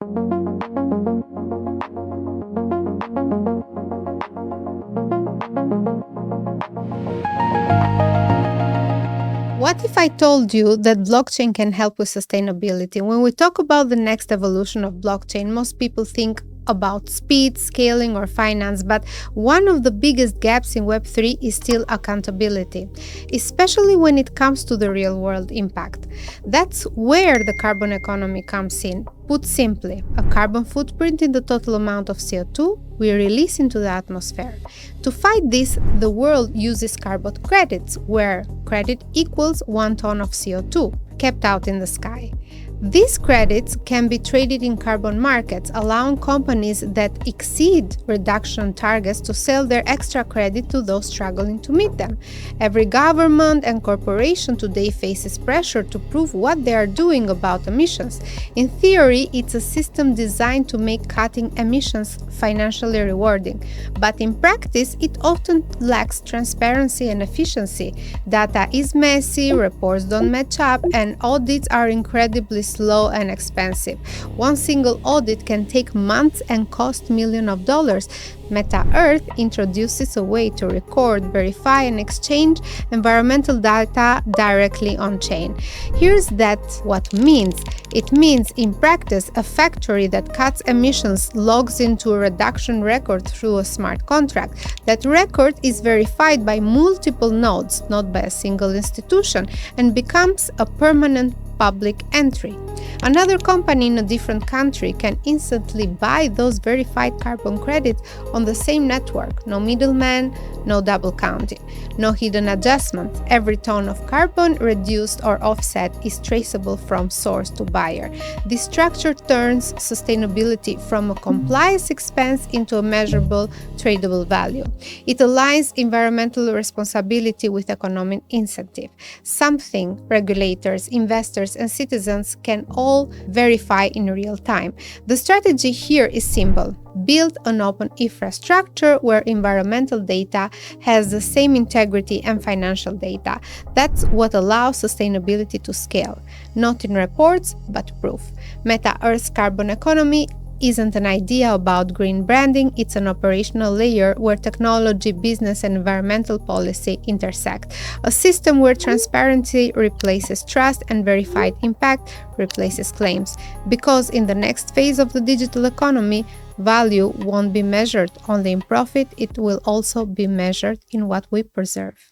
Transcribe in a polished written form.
What if I told you that blockchain can help with sustainability? When we talk about the next evolution of blockchain, most people think about speed, scaling, or finance, but one of the biggest gaps in Web3 is still accountability, especially when it comes to the real-world impact. That's where the carbon economy comes in. Put simply, a carbon footprint in the total amount of CO2 we release into the atmosphere. To fight this, the world uses carbon credits, where credit equals 1 ton of CO2 kept out in the sky. These credits can be traded in carbon markets, allowing companies that exceed reduction targets to sell their extra credit to those struggling to meet them. Every government and corporation today faces pressure to prove what they are doing about emissions. In theory, it's a system designed to make cutting emissions financially rewarding, but in practice, it often lacks transparency and efficiency. Data is messy, reports don't match up, and audits are incredibly slow and expensive. One single audit can take months and cost millions of dollars. Meta Earth introduces a way to record, verify, and exchange environmental data directly on-chain. Here's what means. It means, in practice, a factory that cuts emissions logs into a reduction record through a smart contract. That record is verified by multiple nodes, not by a single institution, and becomes a permanent public entry. Another company in a different country can instantly buy those verified carbon credits on the same network. No middleman, no double counting, no hidden adjustments. Every ton of carbon reduced or offset is traceable from source to buyer. This structure turns sustainability from a compliance expense into a measurable, tradable value. It aligns environmental responsibility with economic incentive, something regulators, investors, and citizens can all verify in real time. The strategy here is simple. Build an open infrastructure where environmental data has the same integrity and financial data. That's what allows sustainability to scale, not in reports, but proof. Meta Earth's carbon economy isn't an idea about green branding, it's an operational layer where technology, business, and environmental policy intersect. A system where transparency replaces trust and verified impact replaces claims. Because in the next phase of the digital economy, value won't be measured only in profit, it will also be measured in what we preserve.